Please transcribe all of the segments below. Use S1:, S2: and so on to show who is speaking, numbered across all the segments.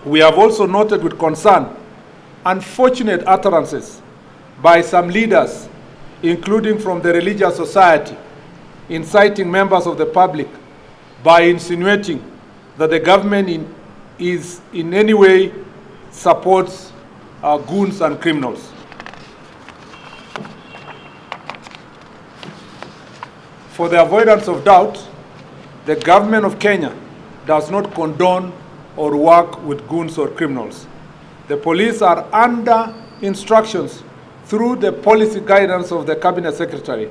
S1: We have also noted with concern unfortunate utterances by some leaders, including from the religious society, inciting members of the public by insinuating that the government in any way supports goons and criminals. For the avoidance of doubt, the government of Kenya does not condone or work with goons or criminals. The police are under instructions through the policy guidance of the Cabinet Secretary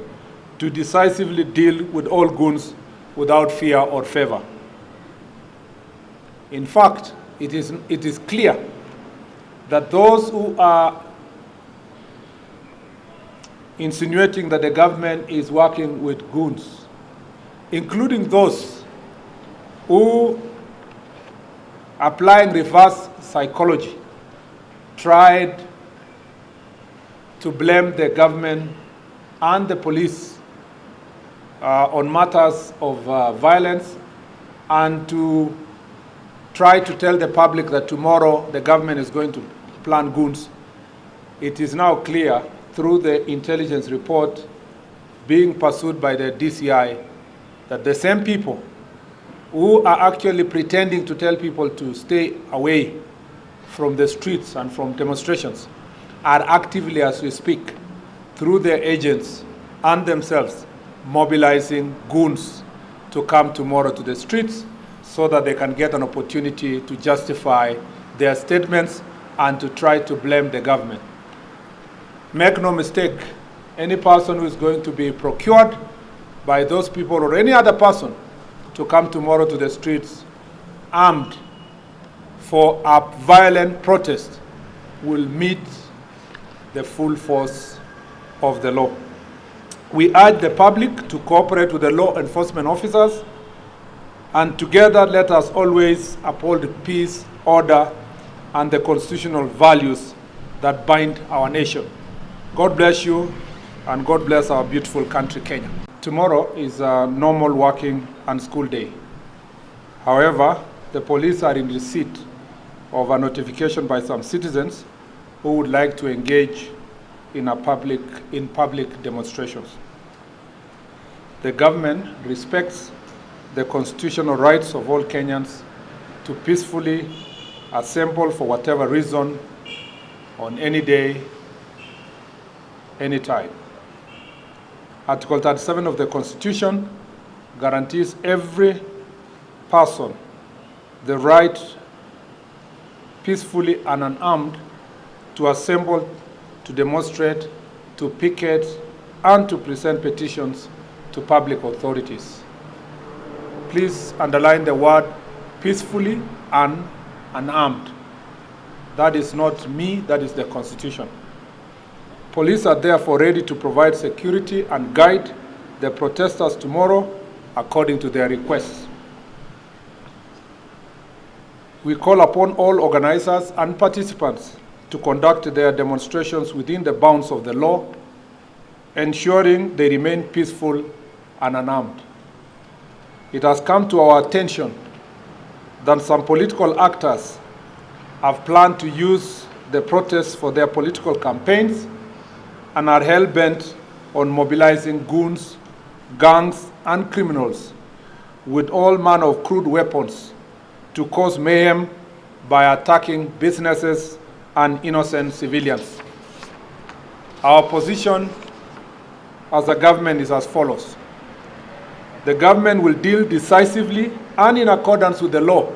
S1: to decisively deal with all goons without fear or favor. In fact, it is clear that those who are insinuating that the government is working with goons, including those who, applying reverse psychology, tried to blame the government and the police on matters of violence, and to try to tell the public that tomorrow the government is going to plan goons. It is now clear through the intelligence report being pursued by the DCI that the same people who are actually pretending to tell people to stay away from the streets and from demonstrations are actively, as we speak, through their agents and themselves, mobilizing goons to come tomorrow to the streets so that they can get an opportunity to justify their statements and to try to blame the government. Make no mistake, any person who is going to be procured by those people or any other person to come tomorrow to the streets armed for a violent protest will meet the full force of the law. We urge the public to cooperate with the law enforcement officers, and together let us always uphold peace, order, and the constitutional values that bind our nation. God bless you, and God bless our beautiful country, Kenya. Tomorrow is a normal working and school day. However, the police are in receipt of a notification by some citizens who would like to engage in public demonstrations. The government respects the constitutional rights of all Kenyans to peacefully assemble for whatever reason on any day, any time. Article 37 of the Constitution guarantees every person the right peacefully and unarmed to assemble, to demonstrate, to picket, and to present petitions to public authorities. Please underline the word peacefully and unarmed. That is not me, that is the Constitution. Police are therefore ready to provide security and guide the protesters tomorrow according to their requests. We call upon all organizers and participants to conduct their demonstrations within the bounds of the law, ensuring they remain peaceful and unarmed. It has come to our attention that some political actors have planned to use the protests for their political campaigns and are hell-bent on mobilizing goons, gangs, and criminals with all manner of crude weapons to cause mayhem by attacking businesses and innocent civilians. Our position as a government is as follows. The government will deal decisively and in accordance with the law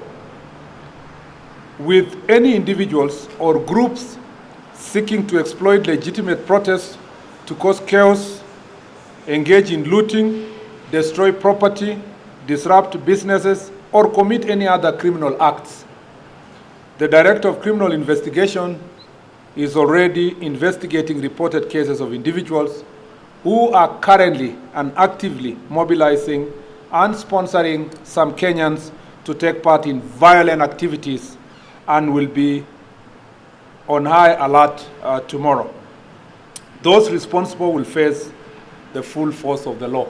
S1: with any individuals or groups seeking to exploit legitimate protests to cause chaos, engage in looting, destroy property, disrupt businesses, or commit any other criminal acts. The Director of Criminal Investigation is already investigating reported cases of individuals who are currently and actively mobilizing and sponsoring some Kenyans to take part in violent activities and will be on high alert tomorrow. Those responsible will face the full force of the law.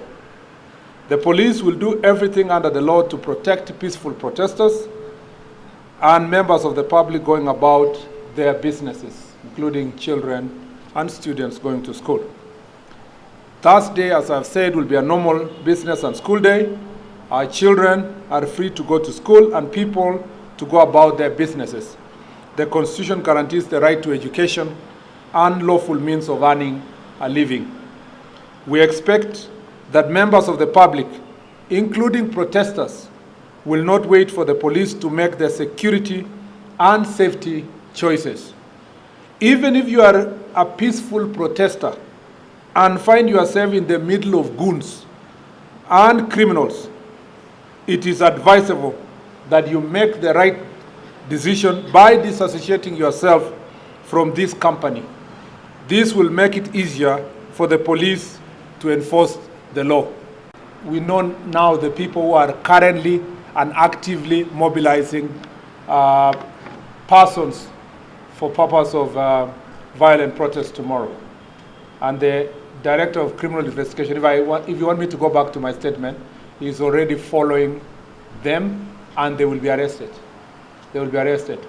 S1: The police will do everything under the law to protect peaceful protesters, and members of the public going about their businesses, including children and students going to school. Thursday, as I've said, will be a normal business and school day. Our children are free to go to school and people to go about their businesses. The Constitution guarantees the right to education and lawful means of earning a living. We expect that members of the public, including protesters, will not wait for the police to make their security and safety choices. Even if you are a peaceful protester and find yourself in the middle of goons and criminals, it is advisable that you make the right decision by disassociating yourself from this company. This will make it easier for the police to enforce the law. We know now the people who are currently and actively mobilizing persons for purpose of violent protest tomorrow. And the Director of Criminal Investigation, if you want me to go back to my statement, is already following them and they will be arrested. They will be arrested.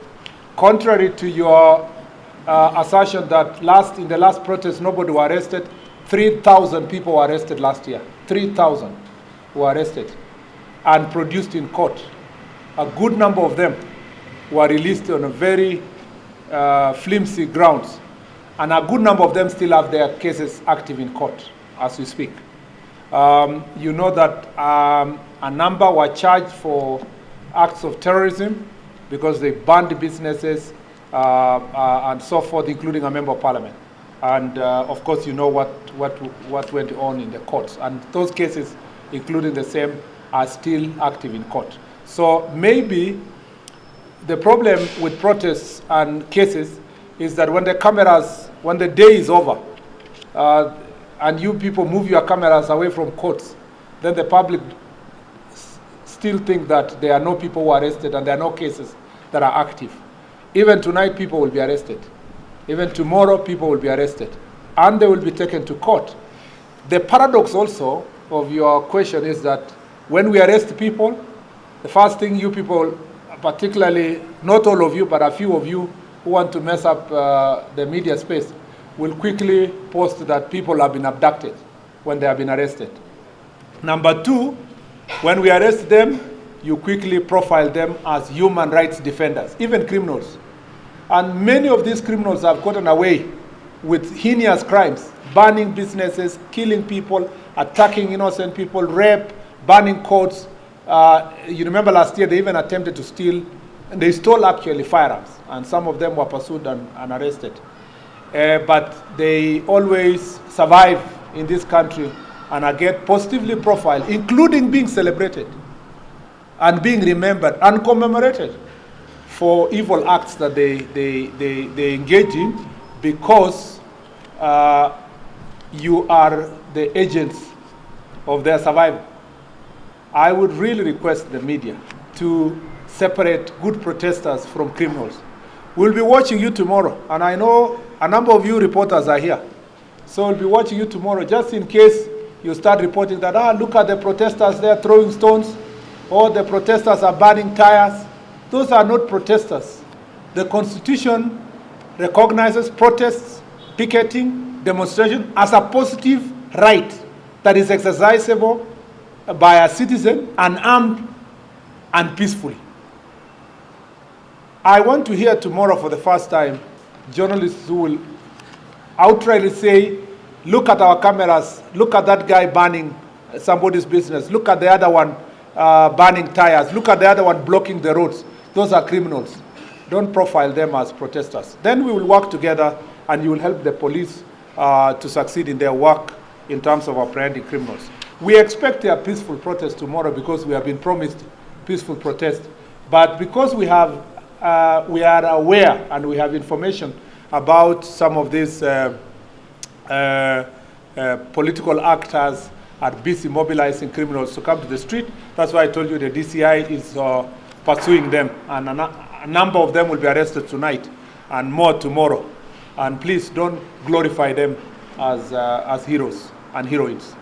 S1: Contrary to your assertion that in the last protest nobody was arrested, 3,000 people were arrested last year. 3,000 were arrested and produced in court. A good number of them were released on a very flimsy grounds. And a good number of them still have their cases active in court as we speak. You know that a number were charged for acts of terrorism because they banned businesses and so forth, including a member of parliament. And of course, you know what went on in the courts. And those cases, including the same, are still active in court. So maybe the problem with protests and cases is that when the day is over, and you people move your cameras away from courts, then the public still think that there are no people who are arrested and there are no cases that are active. Even tonight, people will be arrested. Even tomorrow, people will be arrested. And they will be taken to court. The paradox also of your question is that when we arrest people, the first thing you people, particularly, not all of you, but a few of you who want to mess up the media space, will quickly post that people have been abducted when they have been arrested. Number two, when we arrest them, you quickly profile them as human rights defenders, even criminals. And many of these criminals have gotten away with heinous crimes, burning businesses, killing people, attacking innocent people, rape, burning courts. You remember last year they even attempted to steal, they stole actually firearms, and some of them were pursued and arrested. But they always survive in this country and are get positively profiled, including being celebrated and being remembered and commemorated for evil acts that they engage in, because you are the agents of their survival. I would really request the media to separate good protesters from criminals. We'll be watching you tomorrow, and I know a number of you reporters are here. So we'll be watching you tomorrow, just in case you start reporting that, look at the protesters there throwing stones, or the protesters are burning tires. Those are not protesters. The Constitution recognizes protests, picketing, demonstration as a positive right that is exercisable by a citizen, unarmed and peacefully. I want to hear tomorrow for the first time journalists who will outrightly say, look at our cameras, look at that guy burning somebody's business, look at the other one burning tires, look at the other one blocking the roads. Those are criminals. Don't profile them as protesters. Then we will work together and you will help the police to succeed in their work in terms of apprehending criminals. We expect a peaceful protest tomorrow because we have been promised peaceful protest. But because we are aware and we have information about some of these political actors are busy mobilizing criminals to come to the street. That's why I told you the DCI is pursuing them, and a number of them will be arrested tonight and more tomorrow. And please don't glorify them as heroes and heroines.